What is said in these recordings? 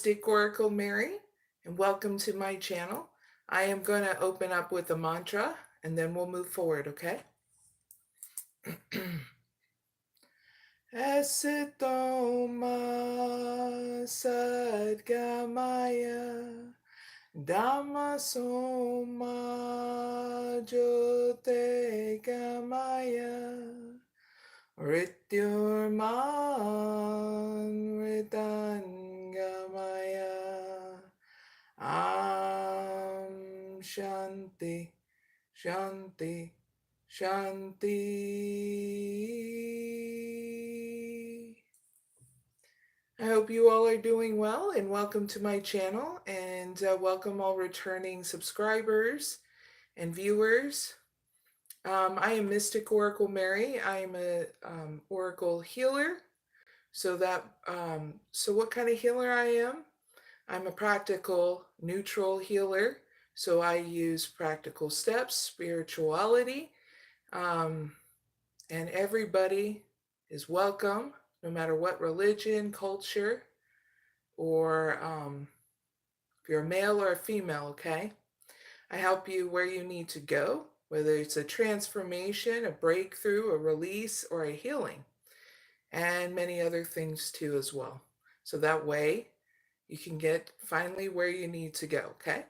𝐖ᴇʟᴄᴏᴍᴇ, and welcome to my channel. I am going to open up with a mantra and then we'll move forward, okay? Esitoma sadgamaya Dhammasoma jyotigamaya Rityurman Ritangamaya Shanti, Shanti, Shanti. I hope you all are doing well and welcome to my channel and welcome all returning subscribers and viewers. I am mysticoraclemary. I am a oracle healer. So what kind of healer I am? I'm a practical neutral healer. So I use practical steps, spirituality, and everybody is welcome, no matter what religion, culture, or if you're a male or a female, okay? I help you where you need to go, whether it's a transformation, a breakthrough, a release, or a healing, and many other things too as well. So that way you can get finally where you need to go, okay?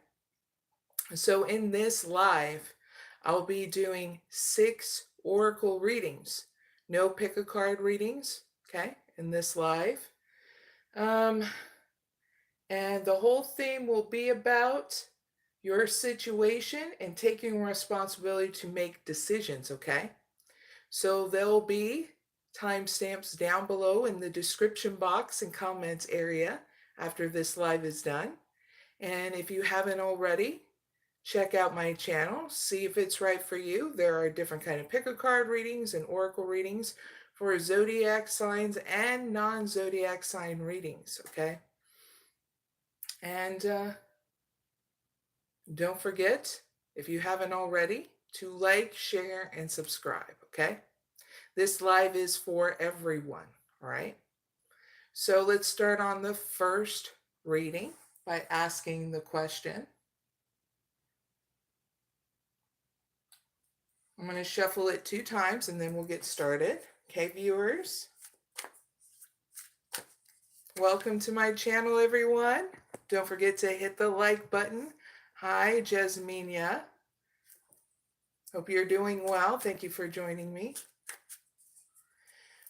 So in this live, I'll be doing 6 oracle readings. No pick a card readings, okay, in this live. And the whole theme will be about your situation and taking responsibility to make decisions, okay? So there'll be timestamps down below in the description box and comments area after this live is done. And if you haven't already, check out my channel, see if it's right for you. There are different kind of pick-a-card readings and oracle readings for zodiac signs and non-zodiac sign readings, okay? And don't forget, if you haven't already, to like, share, and subscribe, okay? This live is for everyone, all right? So let's start on the first reading by asking the question. I'm going to shuffle it 2 times and then we'll get started. Okay, viewers. Welcome to my channel, everyone. Don't forget to hit the like button. Hi, 𝐖ᴇʟᴄᴏᴍᴇ. Hope you're doing well. Thank you for joining me.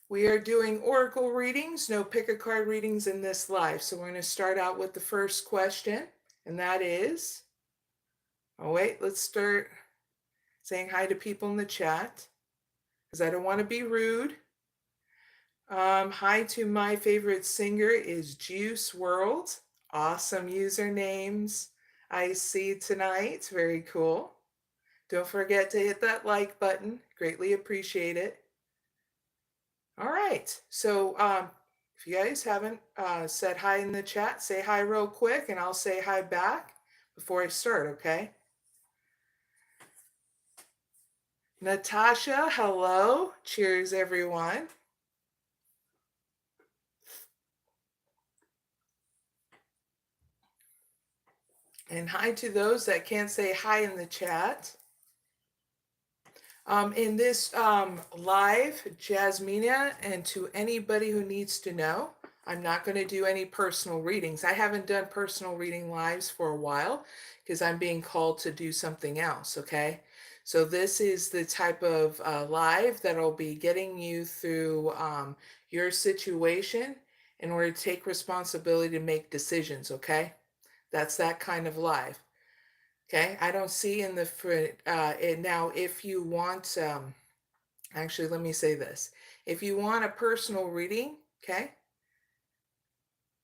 We are doing oracle readings, no pick-a-card readings in this live. So we're going to start out with the first question, and that is, let's start saying hi to people in the chat, because I don't want to be rude. Hi to my favorite singer is Juice WRLD. Awesome usernames I see tonight. Very cool. Don't forget to hit that like button. Greatly appreciate it. All right. So if you guys haven't said hi in the chat, say hi real quick and I'll say hi back before I start, okay? Natasha, hello. Cheers, everyone. And hi to those that can't say hi in the chat. In this live, 𝐲𝐿signs, and to anybody who needs to know, I'm not going to do any personal readings. I haven't done personal reading lives for a while because I'm being called to do something else, okay? So this is the type of live that'll be getting you through your situation in order to take responsibility to make decisions, okay? That's that kind of live. Okay, I don't see in the now if you want, actually let me say this. If you want a personal reading, okay,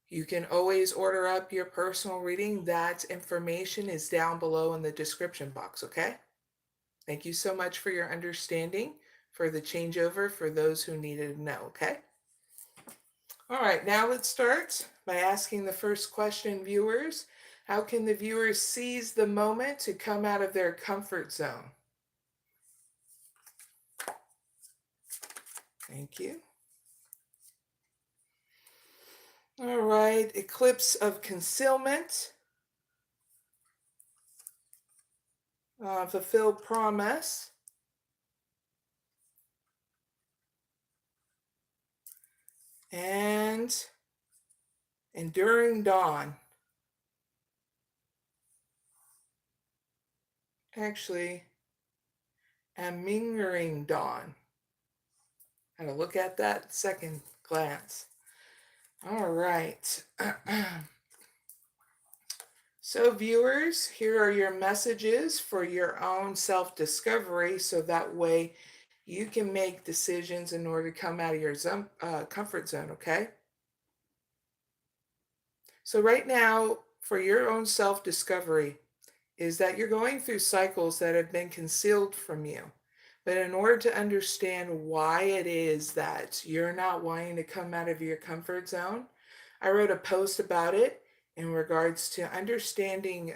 you can always order up your personal reading. That information is down below in the description box, okay? Thank you so much for your understanding for the changeover for those who needed to know, okay? All right, now let's start by asking the first question, viewers. How can the viewers seize the moment to come out of their comfort zone? Thank you. All right, eclipse of concealment, fulfilled promise, and enduring dawn. Actually, 𝐖ᴇʟᴍᴇ dawn. Had to look at that second glance. All right. So viewers, here are your messages for your own self-discovery, so that way you can make decisions in order to come out of your comfort zone, okay? So right now, for your own self-discovery, is that you're going through cycles that have been concealed from you. But in order to understand why it is that you're not wanting to come out of your comfort zone, I wrote a post about it in regards to understanding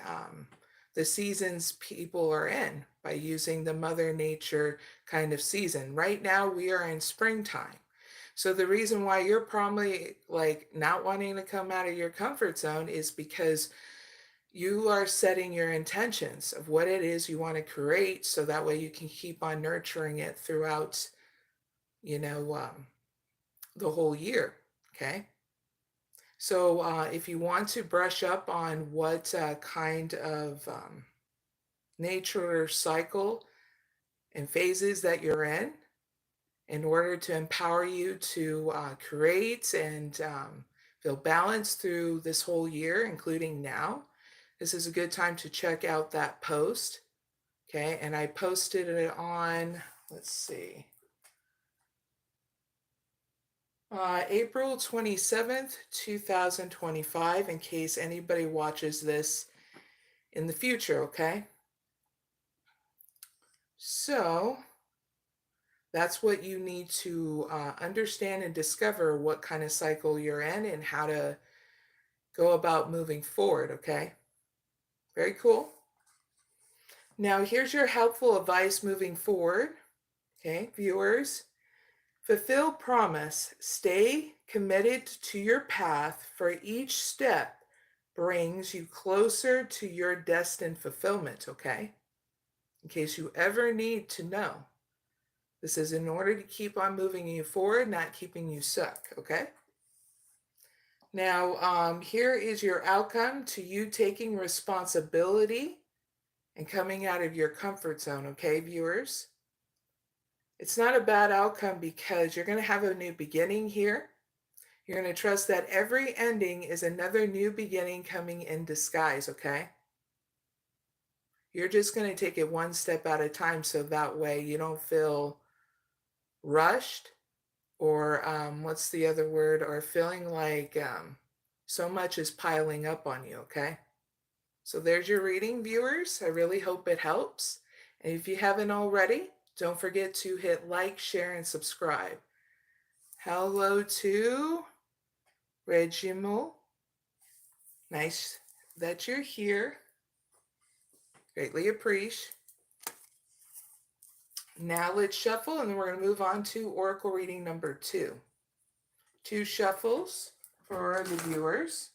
the seasons people are in by using the Mother Nature kind of season. Right now, we are in springtime. So the reason why you're probably like not wanting to come out of your comfort zone is because you are setting your intentions of what it is you want to create, so that way you can keep on nurturing it throughout, the whole year. Okay. So if you want to brush up on what kind of nature cycle and phases that you're in order to empower you to create and feel balanced through this whole year, including now, this is a good time to check out that post. Okay, and I posted it on, let's see, April 27th, 2025, in case anybody watches this in the future, okay? So that's what you need to understand and discover, what kind of cycle you're in and how to go about moving forward, okay? Very cool. Now, here's your helpful advice moving forward, okay, viewers. Fulfill promise. Stay committed to your path, for each step brings you closer to your destined fulfillment, okay? In case you ever need to know. This is in order to keep on moving you forward, not keeping you stuck, okay? Now, here is your outcome to you taking responsibility and coming out of your comfort zone, okay, viewers? It's not a bad outcome because you're going to have a new beginning here. You're going to trust that every ending is another new beginning coming in disguise, okay? You're just going to take it one step at a time, so that way you don't feel rushed or what's the other word, or feeling like so much is piling up on you, okay? So there's your reading, viewers. I really hope it helps. And if you haven't already, don't forget to hit like, share, and subscribe. Hello to 𝐖ᴇʟᴏᴍᴇ. Nice that you're here. Greatly appreciate. Now let's shuffle, and then we're going to move on to Oracle reading number 2. 2 shuffles for the viewers.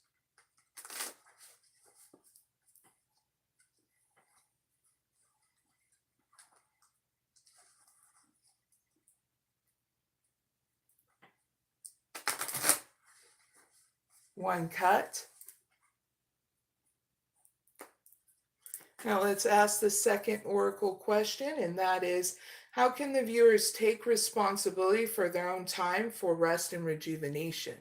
One cut. Now let's ask the second oracle question, and that is, how can the viewers take responsibility for their own time for rest and rejuvenation?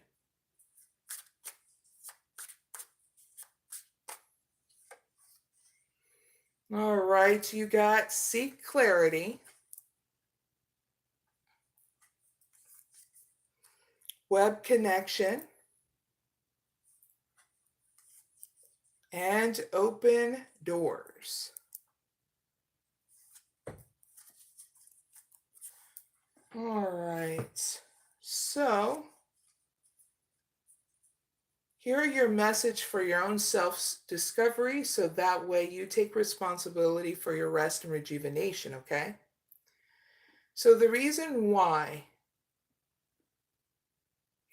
All right, you got seek clarity, web connection, and open doors. All right, so here are your message for your own self-discovery, so that way you take responsibility for your rest and rejuvenation, okay? So the reason why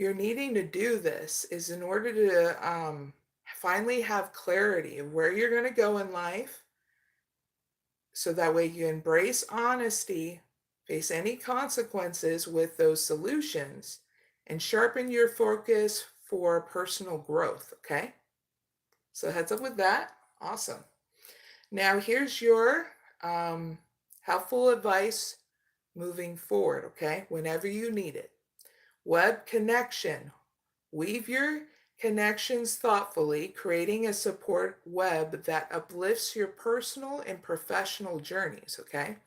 you're needing to do this is in order to finally have clarity of where you're going to go in life, so that way you embrace honesty, face any consequences with those solutions, and sharpen your focus for personal growth, okay? So heads up with that. Awesome. Now here's your helpful advice moving forward, okay? Whenever you need it. Web connection. Weave your connections thoughtfully, creating a support web that uplifts your personal and professional journeys, okay?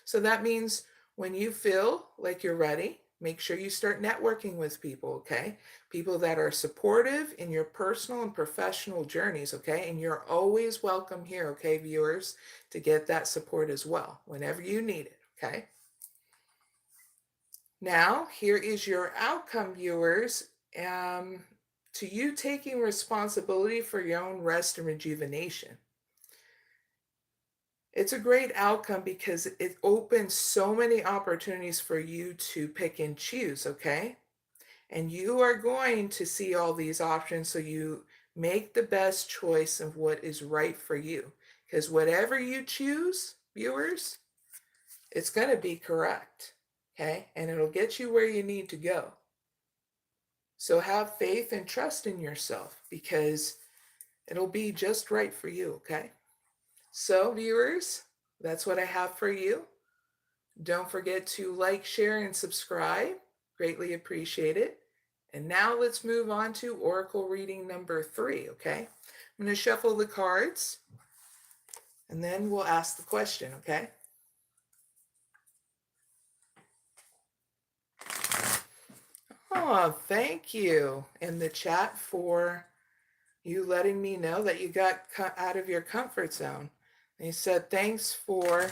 So that means when you feel like you're ready, make sure you start networking with people, okay? People that are supportive in your personal and professional journeys, okay? And you're always welcome here, okay, viewers, to get that support as well whenever you need it, okay? Now, here is your outcome, viewers, to you taking responsibility for your own rest and rejuvenation. It's a great outcome because it opens so many opportunities for you to pick and choose, okay? And you are going to see all these options so you make the best choice of what is right for you. Because whatever you choose, viewers, it's going to be correct, okay? And it'll get you where you need to go. So have faith and trust in yourself because it'll be just right for you, okay? So viewers, that's what I have for you. Don't forget to like, share, and subscribe. Greatly appreciate it. And now let's move on to Oracle reading number 3, okay? I'm going to shuffle the cards and then we'll ask the question, okay? Oh, thank you in the chat for you letting me know that you got out of your comfort zone. They said, thanks for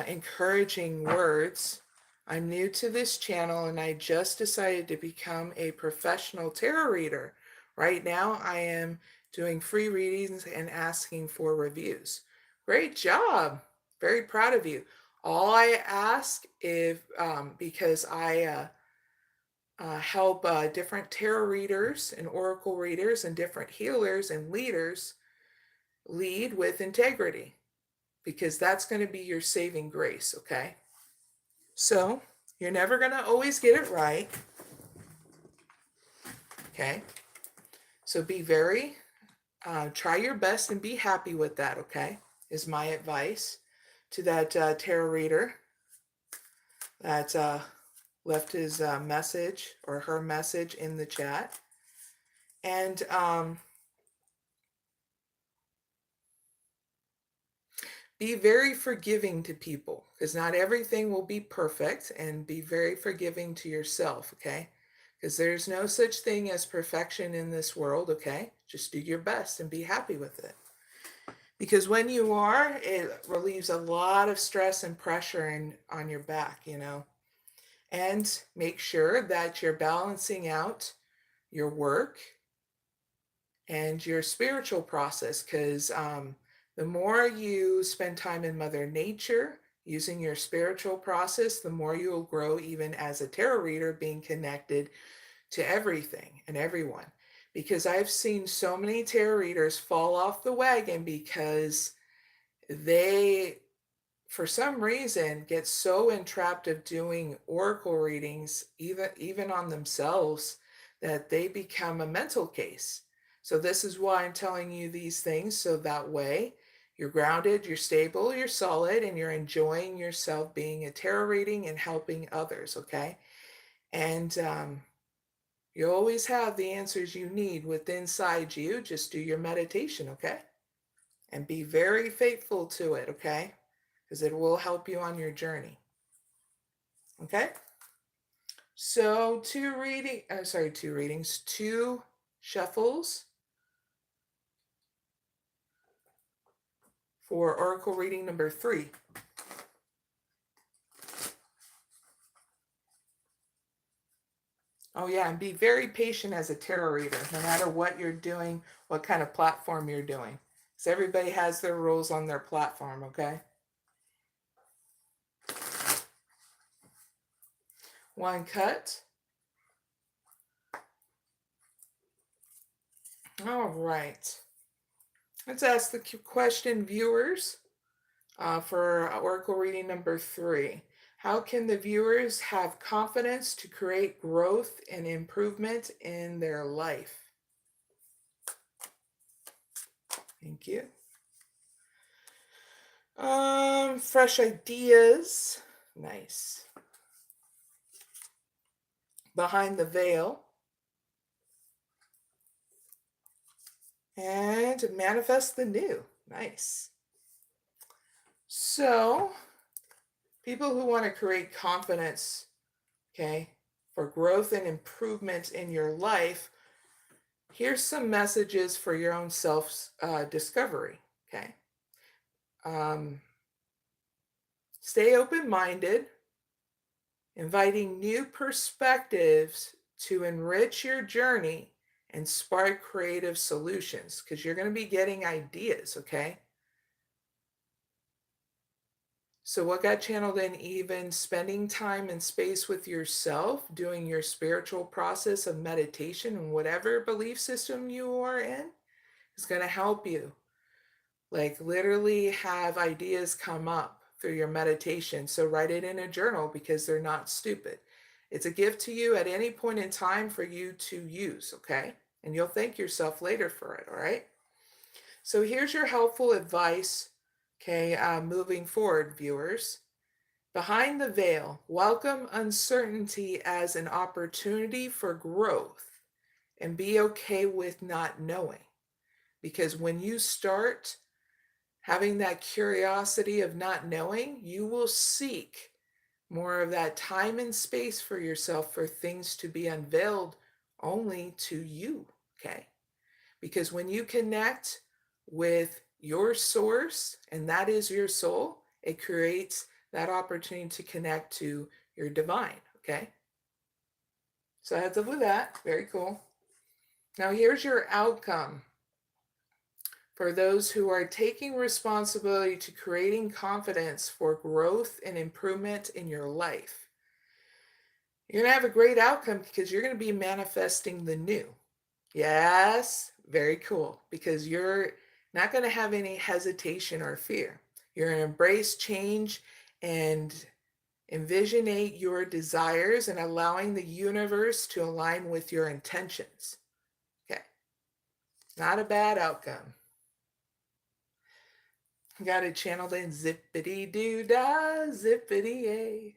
encouraging words. I'm new to this channel and I just decided to become a professional tarot reader. Right now, I am doing free readings and asking for reviews. Great job. Very proud of you. All I ask if, because I help different tarot readers and oracle readers and different healers and leaders lead with integrity, because that's going to be your saving grace, okay? So you're never going to always get it right, okay? So be very, try your best and be happy with that, okay? Is my advice to that tarot reader that left his message or her message in the chat. And be very forgiving to people, because not everything will be perfect, and be very forgiving to yourself, okay? Because there's no such thing as perfection in this world, okay? Just do your best and be happy with it. Because when you are, it relieves a lot of stress and pressure on your back, you know? And make sure that you're balancing out your work and your spiritual process, because the more you spend time in Mother Nature using your spiritual process, the more you'll grow even as a tarot reader, being connected to everything and everyone. Because I've seen so many tarot readers fall off the wagon because they, for some reason, get so entrapped of doing oracle readings, even on themselves, that they become a mental case. So this is why I'm telling you these things, so that way you're grounded, you're stable, you're solid, and you're enjoying yourself being a tarot reading and helping others, okay? And you always have the answers you need within inside you. Just do your meditation, okay? And be very faithful to it, okay? Because it will help you on your journey. Okay? So two shuffles for Oracle reading number 3. Oh yeah, and be very patient as a tarot reader, no matter what you're doing, what kind of platform you're doing. Because everybody has their rules on their platform, okay? One cut. All right. Let's ask the question, viewers, for Oracle reading number 3. How can the viewers have confidence to create growth and improvement in their life? Thank you. Fresh ideas. Nice. Behind the veil. And manifest the new. Nice. So, people who want to create confidence, okay, for growth and improvement in your life, here's some messages for your own self discovery, okay? Stay open-minded, inviting new perspectives to enrich your journey and spark creative solutions, because you're going to be getting ideas, okay? So what got channeled in, even spending time and space with yourself, doing your spiritual process of meditation and whatever belief system you are in, is going to help you. Like literally have ideas come up through your meditation. So write it in a journal because they're not stupid. It's a gift to you at any point in time for you to use, okay? And you'll thank yourself later for it, all right? So here's your helpful advice, okay, moving forward, viewers. Behind the veil, welcome uncertainty as an opportunity for growth and be okay with not knowing. Because when you start having that curiosity of not knowing, you will seek more of that time and space for yourself for things to be unveiled only to you, okay? Because when you connect with your source, and that is your soul, it creates that opportunity to connect to your divine, okay? So heads up with that. Very cool. Now here's your outcome for those who are taking responsibility to creating confidence for growth and improvement in your life. You're going to have a great outcome because you're going to be manifesting the new. Yes, very cool, because you're not going to have any hesitation or fear. You're going to embrace change and envisionate your desires and allowing the universe to align with your intentions. Okay, not a bad outcome. Got it channeled in zippity doo dah, zippity a.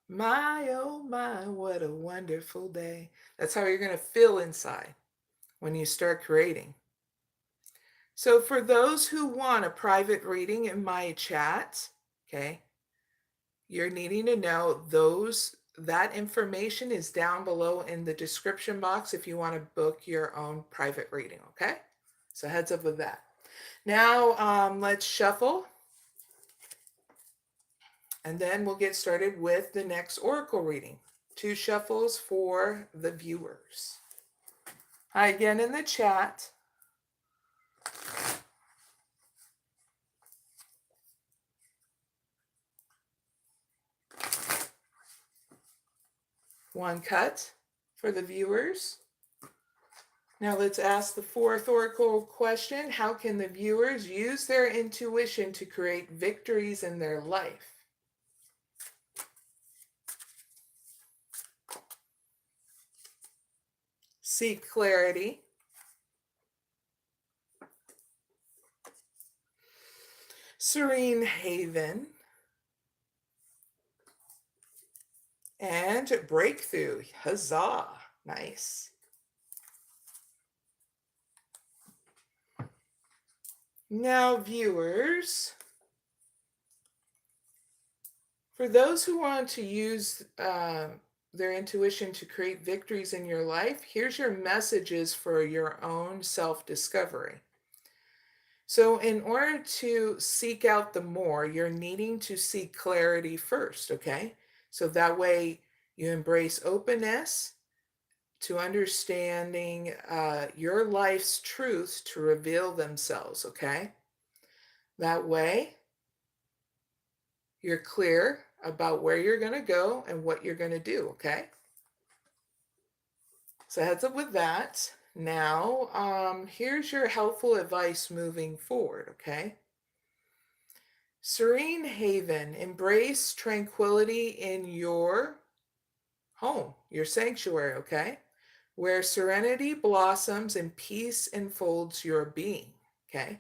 My oh my, what a wonderful day. That's how you're going to feel inside when you start creating. So for those who want a private reading in my chat, okay, you're needing to know that information is down below in the description box if you want to book your own private reading, okay? So heads up with that. Now let's shuffle, and then we'll get started with the next oracle reading. 2 shuffles for the viewers. Hi again in the chat. One cut for the viewers. Now let's ask the 4th oracle question. How can the viewers use their intuition to create victories in their life? Seek clarity. Serene haven. And breakthrough. Huzzah. Nice. Now, viewers, for those who want to use their intuition to create victories in your life, here's your messages for your own self-discovery. So in order to seek out the more, you're needing to seek clarity first, okay? So that way you embrace openness to understanding your life's truths to reveal themselves, okay? That way you're clear about where you're going to go and what you're going to do, okay? So heads up with that. Now, here's your helpful advice moving forward, okay? Serene haven, embrace tranquility in your home, your sanctuary, okay? Where serenity blossoms and peace enfolds your being, okay?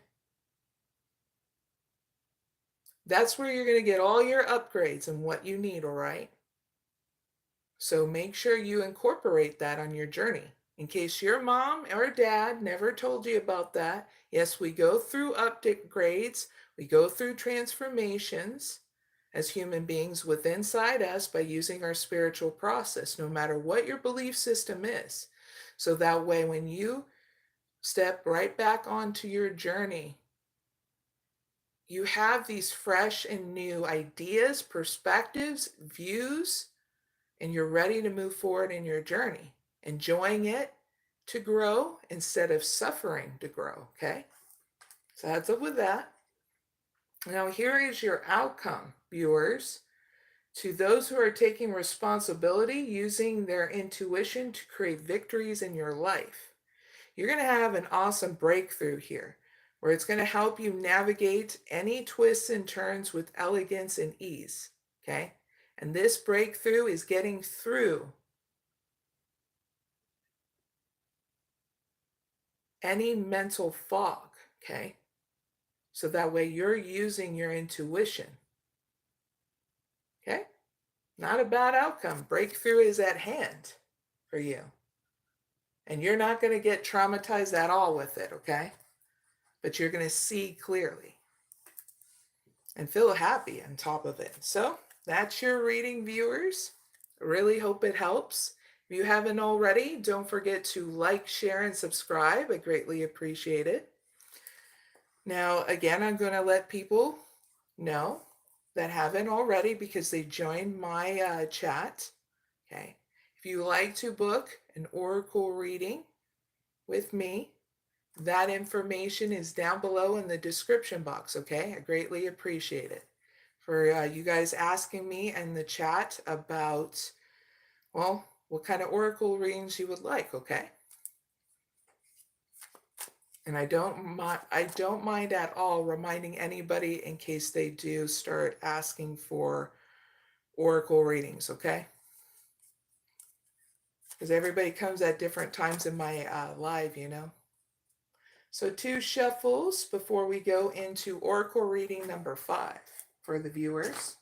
That's where you're going to get all your upgrades and what you need, all right? So make sure you incorporate that on your journey. In case your mom or dad never told you about that, yes, we go through upgrades, we go through transformations as human beings within inside us by using our spiritual process, no matter what your belief system is. So that way, when you step right back onto your journey, you have these fresh and new ideas, perspectives, views, and you're ready to move forward in your journey, enjoying it to grow instead of suffering to grow, okay? So heads up with that. Now here is your outcome, viewers. To those who are taking responsibility, using their intuition to create victories in your life, you're going to have an awesome breakthrough here, where it's going to help you navigate any twists and turns with elegance and ease, okay? And this breakthrough is getting through any mental fog, okay? So that way you're using your intuition, okay? Not a bad outcome. Breakthrough is at hand for you. And you're not going to get traumatized at all with it, okay? But you're going to see clearly and feel happy on top of it. So that's your reading, viewers. I really hope it helps. If you haven't already, don't forget to like, share, and subscribe. I greatly appreciate it. Now, again, I'm going to let people know that haven't already because they joined my chat. Okay. If you like to book an oracle reading with me, that information is down below in the description box, okay? I greatly appreciate it. For you guys asking me in the chat about, well, what kind of oracle readings you would like, okay? And I don't mind at all reminding anybody in case they do start asking for oracle readings, okay? Because everybody comes at different times in my live, you know. So 2 shuffles before we go into oracle reading number 5 for the viewers.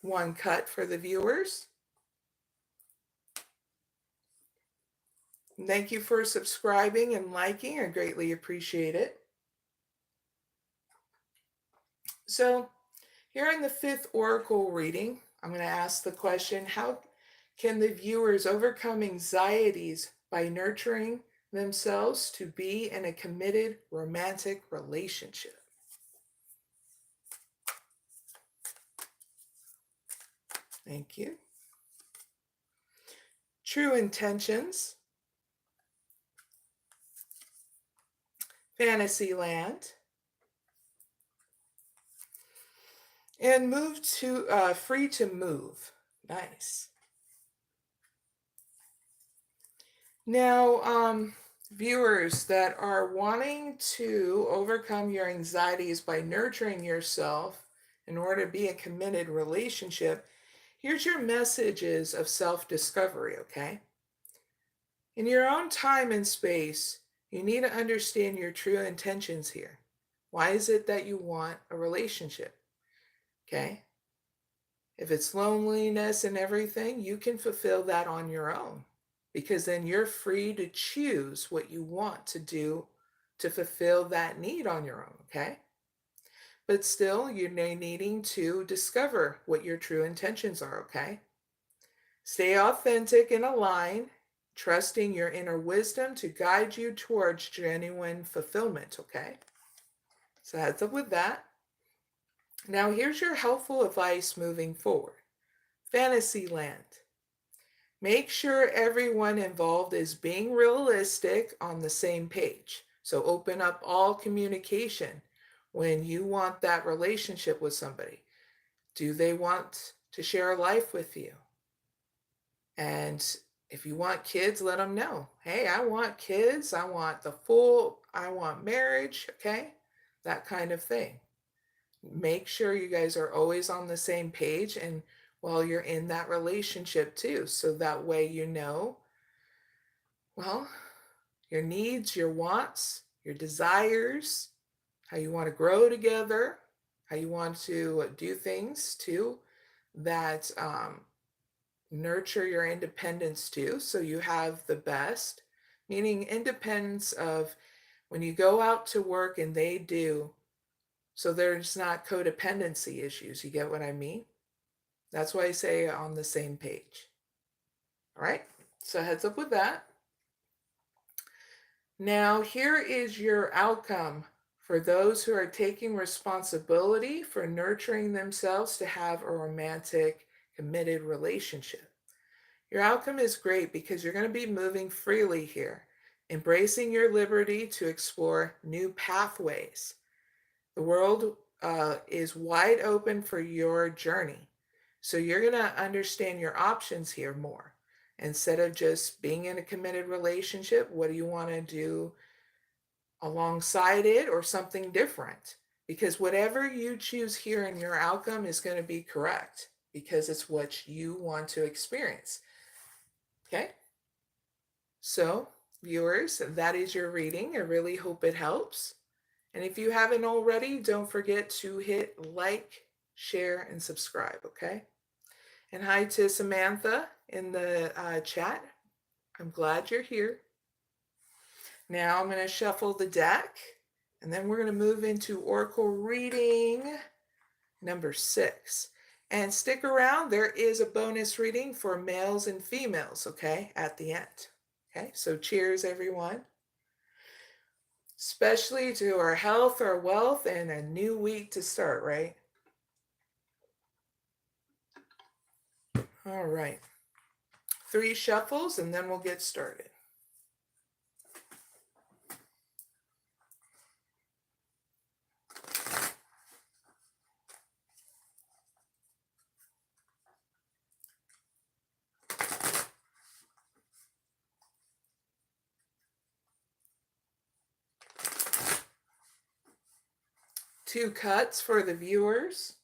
One cut for the viewers. Thank you for subscribing and liking. I greatly appreciate it. So here in the 5th oracle reading, I'm going to ask the question, how can the viewers overcome anxieties by nurturing themselves to be in a committed romantic relationship? Thank you. True intentions. Fantasyland. And move to free to move. Nice. Now, viewers that are wanting to overcome your anxieties by nurturing yourself in order to be in a committed relationship, here's your messages of self-discovery, okay? In your own time and space, you need to understand your true intentions here. Why is it that you want a relationship? Okay? If it's loneliness and everything, you can fulfill that on your own, because then you're free to choose what you want to do to fulfill that need on your own, okay? But still, you're needing to discover what your true intentions are, okay? Stay authentic and aligned, trusting your inner wisdom to guide you towards genuine fulfillment, okay? So heads up with that. Now here's your helpful advice moving forward. Fantasyland. Make sure everyone involved is being realistic on the same page. So open up all communication when you want that relationship with somebody. Do they want to share a life with you? And if you want kids, let them know. Hey, I want kids. I want marriage. Okay. That kind of thing. Make sure you guys are always on the same page and while you're in that relationship too. So that way you know, well, your needs, your wants, your desires, how you want to grow together, how you want to do things too that nurture your independence too. So you have the best, meaning independence of when you go out to work and they do, so there's not codependency issues. You get what I mean? That's why I say on the same page. All right, so heads up with that. Now, here is your outcome for those who are taking responsibility for nurturing themselves to have a romantic, committed relationship. Your outcome is great because you're going to be moving freely here, embracing your liberty to explore new pathways. The world is wide open for your journey. So you're going to understand your options here more. Instead of just being in a committed relationship, what do you want to do alongside it or something different? Because whatever you choose here in your outcome is going to be correct because it's what you want to experience. Okay? So, viewers, that is your reading. I really hope it helps. And if you haven't already, don't forget to hit like, share, and subscribe, okay? And hi to Samantha in the chat. I'm glad you're here. Now I'm going to shuffle the deck, and then we're going to move into Oracle reading number 6. And stick around, there is a bonus reading for males and females, okay, at the end. Okay, so cheers, everyone. Especially to our health, our wealth, and a new week to start, right? All right. 3 shuffles, and then we'll get started. Two cuts for the viewers.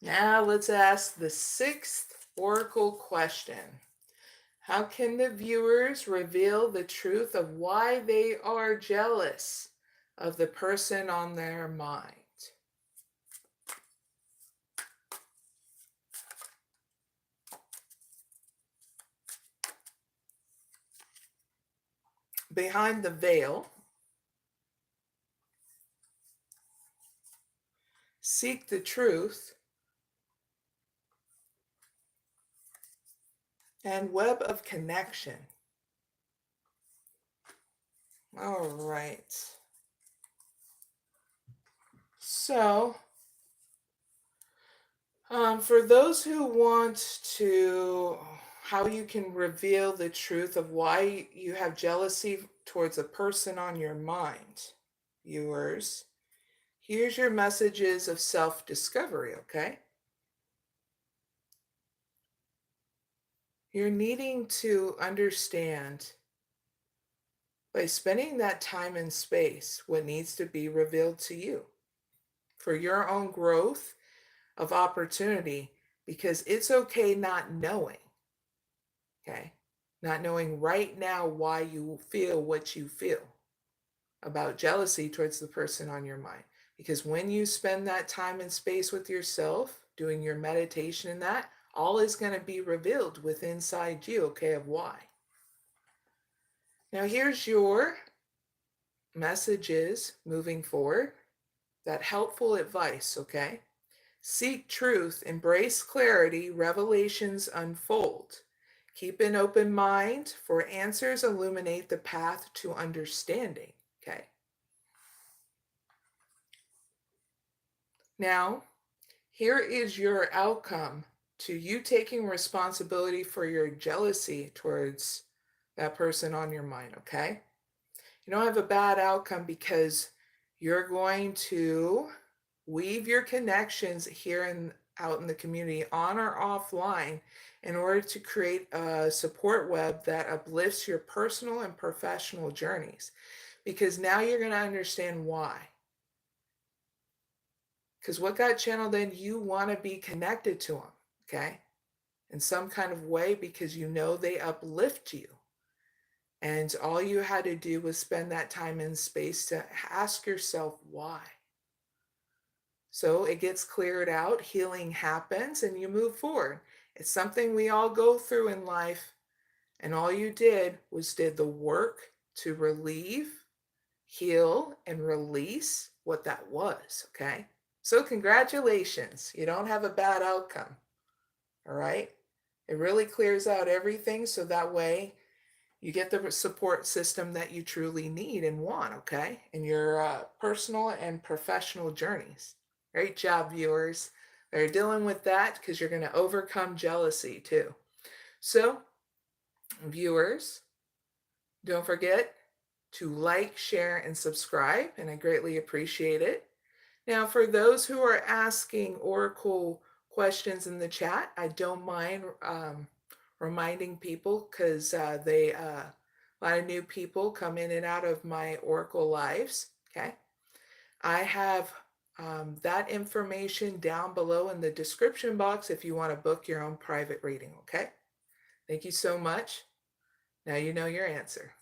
Now let's ask the 6th oracle question. How can the viewers reveal the truth of why they are jealous of the person on their mind? Behind the veil, seek the truth, and web of connection. All right. So, for those who want to, how you can reveal the truth of why you have jealousy towards a person on your mind, viewers, here's your messages of self-discovery, okay? You're needing to understand by spending that time and space what needs to be revealed to you for your own growth of opportunity, because it's okay not knowing, okay? Not knowing right now why you feel what you feel about jealousy towards the person on your mind. Because when you spend that time and space with yourself, doing your meditation and that, all is going to be revealed within inside you, okay, of why. Now here's your messages moving forward, that helpful advice, okay? Seek truth, embrace clarity, revelations unfold. Keep an open mind, for answers illuminate the path to understanding, okay? Now, here is your outcome to you taking responsibility for your jealousy towards that person on your mind, okay? You don't have a bad outcome because you're going to weave your connections here and out in the community on or offline in order to create a support web that uplifts your personal and professional journeys. Because now you're going to understand why. Because what got channeled in, you want to be connected to them, okay? In some kind of way because you know they uplift you. And all you had to do was spend that time and space to ask yourself why. So it gets cleared out, healing happens, and you move forward. It's something we all go through in life, and all you did was did the work to relieve, heal, and release what that was, okay? So congratulations, you don't have a bad outcome, all right? It really clears out everything so that way you get the support system that you truly need and want, okay? In your personal and professional journeys. Great job, viewers. They're dealing with that because you're going to overcome jealousy too. So, viewers, don't forget to like, share, and subscribe, and I greatly appreciate it. Now, for those who are asking Oracle questions in the chat, I don't mind reminding people because a lot of new people come in and out of my Oracle lives, okay? I have that information down below in the description box if you want to book your own private reading, okay? Thank you so much. Now you know your answer.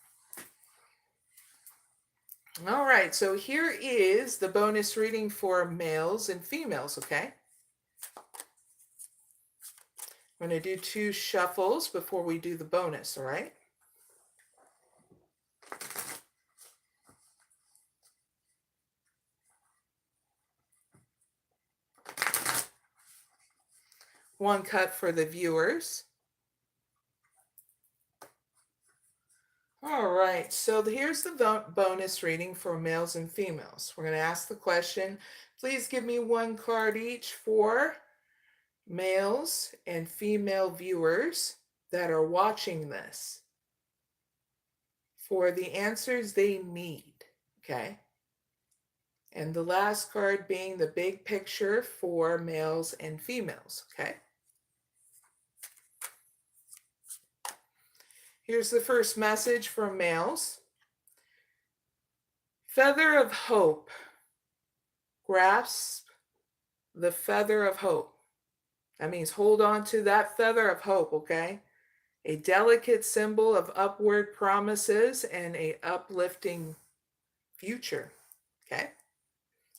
All right, so here is the bonus reading for males and females, okay? I'm going to do 2 shuffles before we do the bonus, all right? One cut for the viewers. All right, so here's the bonus reading for males and females. We're going to ask the question, please give me 1 card each for males and female viewers that are watching this for the answers they need, okay? And the last card being the big picture for males and females, okay? Here's the first message for males. Feather of hope. Grasp the feather of hope. That means hold on to that feather of hope, okay? A delicate symbol of upward promises and a uplifting future, okay?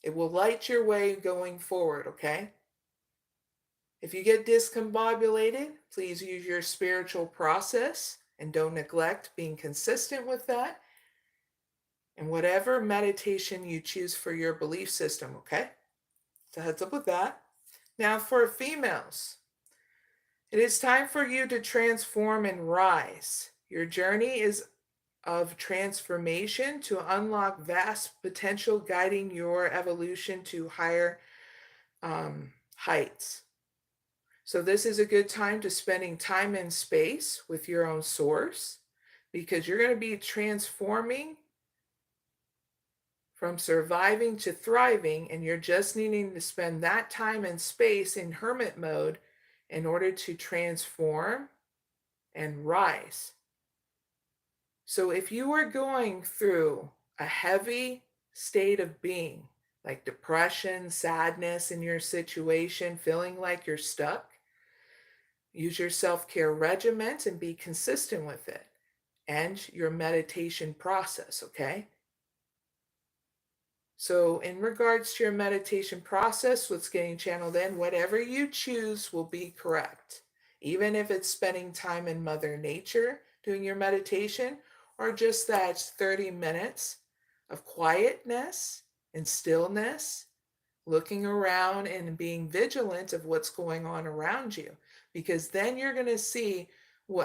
It will light your way going forward, okay? If you get discombobulated, please use your spiritual process and don't neglect being consistent with that and whatever meditation you choose for your belief system, okay? So heads up with that. Now for females, it is time for you to transform and rise. Your journey is of transformation to unlock vast potential, guiding your evolution to higher heights. So this is a good time to spending time and space with your own source because you're going to be transforming from surviving to thriving, and you're just needing to spend that time and space in hermit mode in order to transform and rise. So if you are going through a heavy state of being, like depression, sadness in your situation, feeling like you're stuck, use your self-care regimen and be consistent with it and your meditation process, okay? So in regards to your meditation process, what's getting channeled in, whatever you choose will be correct. Even if it's spending time in Mother Nature doing your meditation, or just that 30 minutes of quietness and stillness, looking around and being vigilant of what's going on around you. Because then you're going to see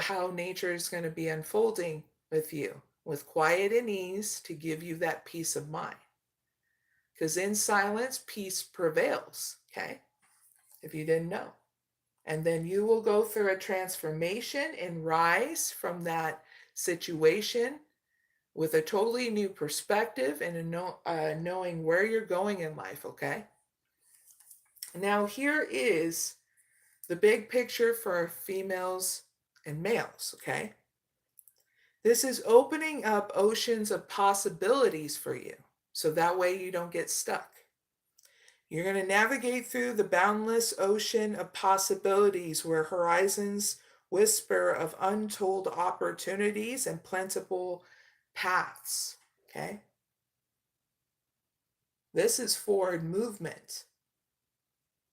how nature is going to be unfolding with you, with quiet and ease to give you that peace of mind. Because in silence, peace prevails, okay? If you didn't know. And then you will go through a transformation and rise from that situation with a totally new perspective and knowing where you're going in life, okay? Now, here is the big picture for females and males, okay? This is opening up oceans of possibilities for you, so that way you don't get stuck. You're going to navigate through the boundless ocean of possibilities where horizons whisper of untold opportunities and plentiful paths, okay? This is forward movement,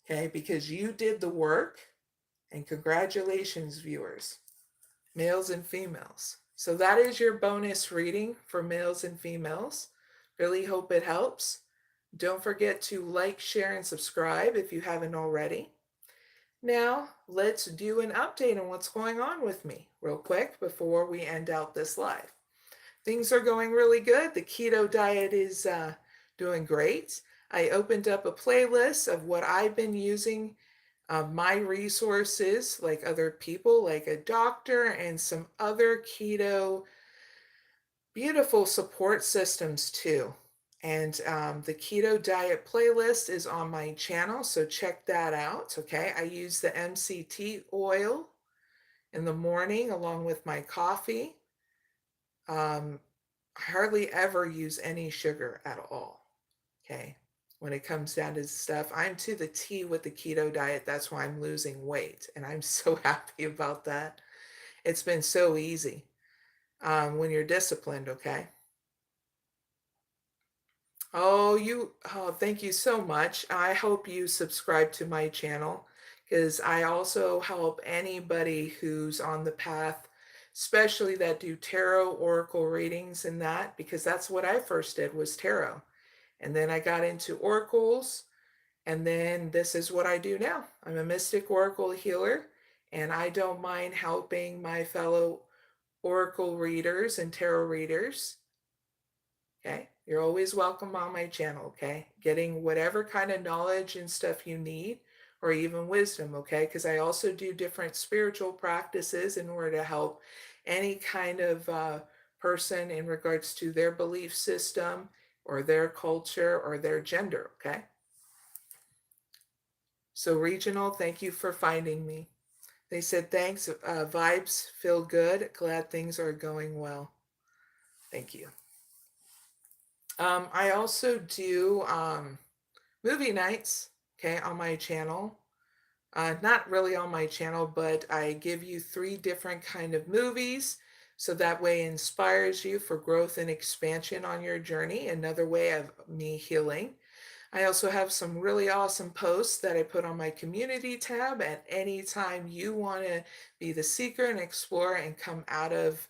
okay? Because you did the work, and congratulations, viewers, males and females. So that is your bonus reading for males and females. Really hope it helps. Don't forget to like, share, and subscribe if you haven't already. Now, let's do an update on what's going on with me real quick before we end out this live. Things are going really good. The keto diet is doing great. I opened up a playlist of what I've been using, my resources, like other people, like a doctor and some other keto beautiful support systems too. And the keto diet playlist is on my channel, so check that out, okay? I use the MCT oil in the morning along with my coffee. I hardly ever use any sugar at all, okay? When it comes down to stuff, I'm to the T with the keto diet. That's why I'm losing weight, and I'm so happy about that. It's been so easy when you're disciplined, okay? Oh, thank you so much. I hope you subscribe to my channel because I also help anybody who's on the path, especially that do tarot, oracle readings and that, because that's what I first did was tarot. And then I got into oracles, and then this is what I do now. I'm a mystic oracle healer, and I don't mind helping my fellow oracle readers and tarot readers. Okay, you're always welcome on my channel, okay? Getting whatever kind of knowledge and stuff you need, or even wisdom, okay? Because I also do different spiritual practices in order to help any kind of person in regards to their belief system or their culture or their gender, okay? So regional, thank you for finding me. They said, thanks, vibes feel good. Glad things are going well. Thank you. I also do movie nights, okay, on my channel. Not really on my channel, but I give you 3 different kind of movies, so that way it inspires you for growth and expansion on your journey. Another way of me healing. I also have some really awesome posts that I put on my community tab at any time you want to be the seeker and explorer and come out of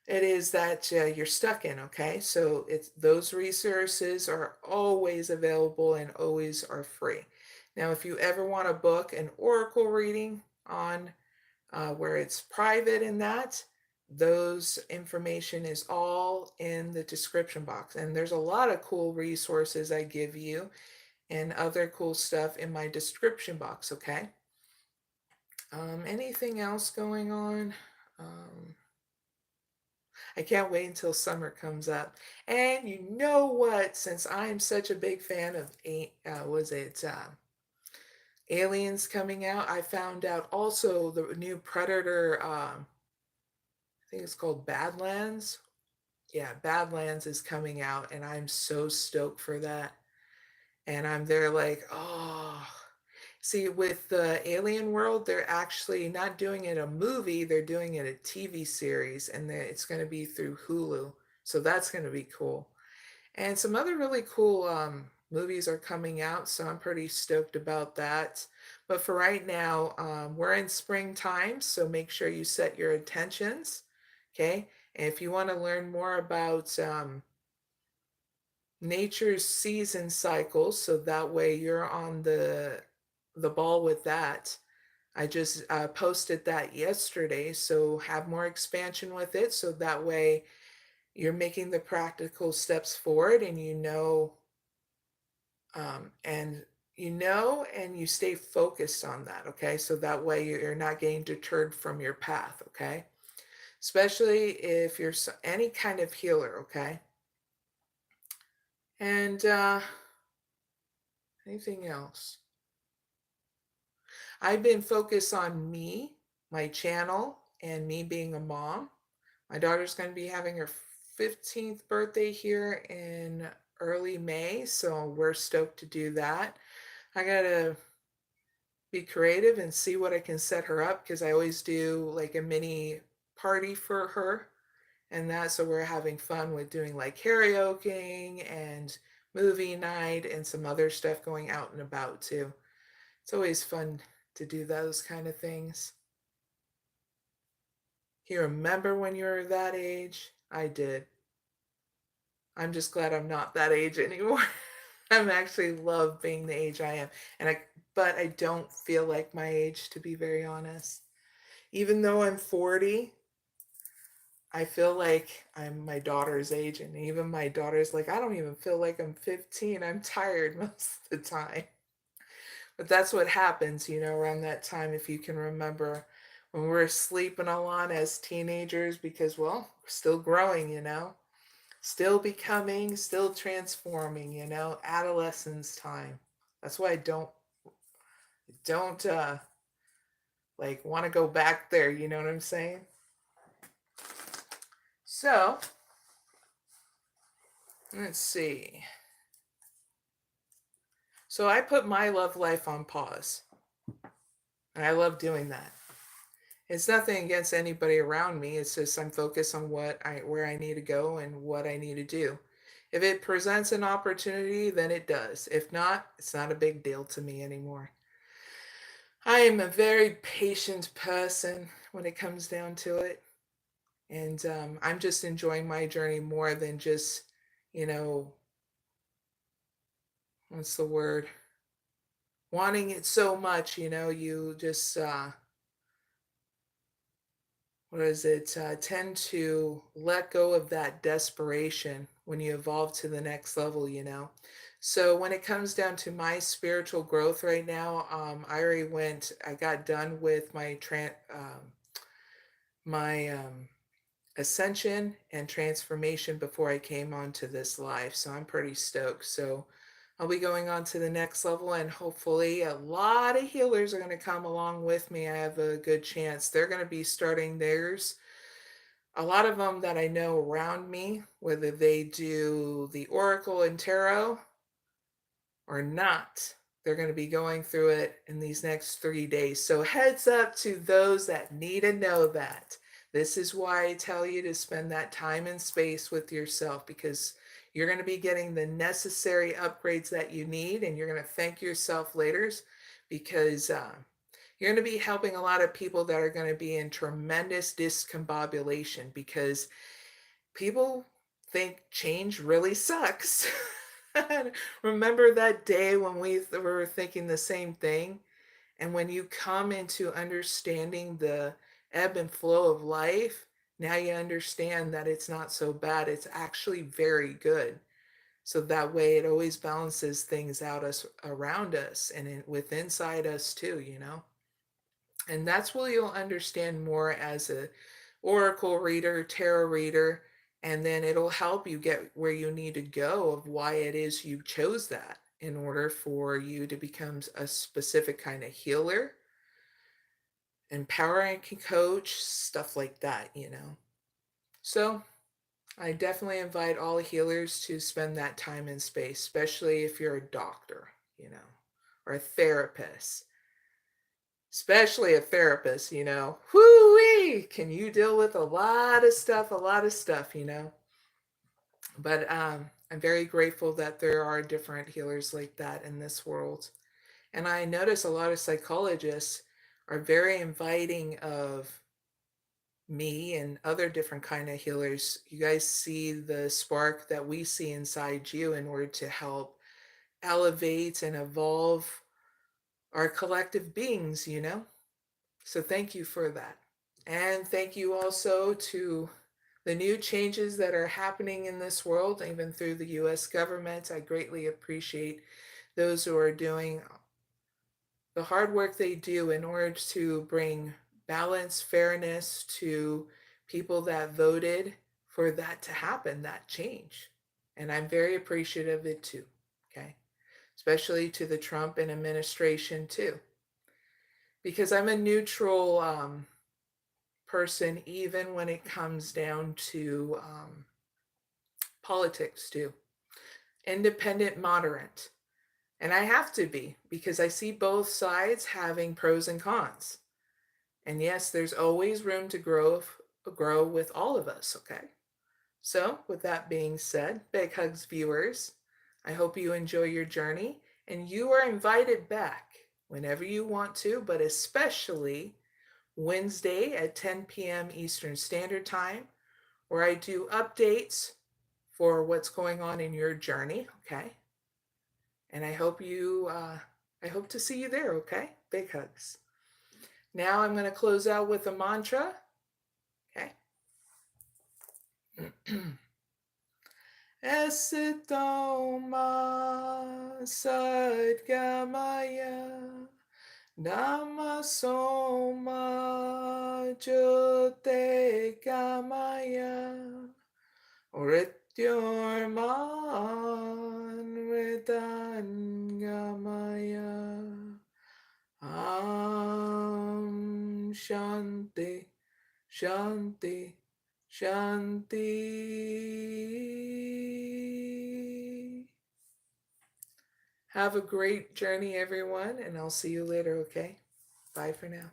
it is that you're stuck in, okay? So it's those resources are always available and always are free. Now, if you ever want to book an oracle reading on where it's private in that, those information is all in the description box. And there's a lot of cool resources I give you and other cool stuff in my description box, okay? Anything else going on? I can't wait until summer comes up. And you know what? Since I'm such a big fan of, Aliens coming out, I found out also the new Predator, I think it's called Badlands. Yeah, Badlands is coming out, and I'm so stoked for that. And I'm there like, oh. See, with the Alien World, they're actually not doing it a movie, they're doing it a TV series, and it's going to be through Hulu. So that's going to be cool. And some other really cool movies are coming out, so I'm pretty stoked about that. But for right now, we're in springtime, so make sure you set your intentions, okay? And if you want to learn more about nature's season cycles, so that way you're on the ball with that. I just posted that yesterday, so have more expansion with it, so that way you're making the practical steps forward, and and you stay focused on that, okay? So that way you're not getting deterred from your path, okay? especially if you're any kind of healer, okay? And anything else? I've been focused on me, my channel, and me being a mom. My daughter's going to be having her 15th birthday here in early May, so we're stoked to do that. I got to be creative and see what I can set her up, because I always do like a mini party for her and that. So we're having fun with doing like karaoke and movie night and some other stuff going out and about too. It's always fun to do those kind of things. You remember when you were that age? I did. I'm just glad I'm not that age anymore. I'm actually love being the age I am. But I don't feel like my age, to be very honest. Even though I'm 40, I feel like I'm my daughter's age, and even my daughter's like, I don't even feel like I'm 15. I'm tired most of the time. But that's what happens, around that time, if you can remember when we're sleeping a lot as teenagers, because, well, we're still growing. Still becoming, still transforming, adolescence time. That's why I don't like want to go back there, you know what I'm saying? So, let's see. So I put my love life on pause. And I love doing that. It's nothing against anybody around me. It's just I'm focused on where I need to go and what I need to do. If it presents an opportunity, then it does. If not, it's not a big deal to me anymore. I am a very patient person when it comes down to it. And I'm just enjoying my journey more than just, you know, what's the word? Wanting it so much, you just, tend to let go of that desperation when you evolve to the next level. So when it comes down to my spiritual growth right now, I got done with my ascension and transformation before I came onto this life. So I'm pretty stoked. So I'll be going on to the next level, and hopefully a lot of healers are going to come along with me. I have a good chance. They're going to be starting theirs. A lot of them that I know around me, whether they do the Oracle and Tarot or not, they're going to be going through it in these next 3 days. So heads up to those that need to know that. This is why I tell you to spend that time and space with yourself, because you're going to be getting the necessary upgrades that you need, and you're going to thank yourself later, because you're going to be helping a lot of people that are going to be in tremendous discombobulation, because people think change really sucks. Remember that day when we were thinking the same thing? And when you come into understanding the ebb and flow of life, now you understand that it's not so bad. It's actually very good. So that way it always balances things out around us and with inside us too. And that's what you'll understand more as a oracle reader, tarot reader, and then it'll help you get where you need to go of why it is you chose that in order for you to become a specific kind of healer, empowering coach, stuff like that. So I definitely invite all healers to spend that time and space, especially if you're a doctor, or a therapist. Especially a therapist. Whoo-wee! Can you deal with a lot of stuff. But I'm very grateful that there are different healers like that in this world. And I notice a lot of psychologists are very inviting of me and other different kind of healers. You guys see the spark that we see inside you in order to help elevate and evolve our collective beings. So thank you for that. And thank you also to the new changes that are happening in this world, even through the US government. I greatly appreciate those who are doing the hard work they do in order to bring balance, fairness to people that voted for that to happen, that change. And I'm very appreciative of it too, okay? Especially to the Trump and administration too. Because I'm a neutral person, even when it comes down to politics too. Independent, moderate. And I have to be, because I see both sides having pros and cons. And yes, there's always room to grow with all of us, okay? So, with that being said, big hugs, viewers. I hope you enjoy your journey, and you are invited back whenever you want to, but especially Wednesday at 10 p.m. Eastern Standard Time, where I do updates for what's going on in your journey, okay? And I hope to see you there, okay? Big hugs. Now I'm going to close out with a mantra, okay? Esitoma sadgamaya namasoma jyotegamaya Rityorman Ritangamaya Shanti Shanti Shanti. Have a great journey, everyone, and I'll see you later, okay? Bye for now.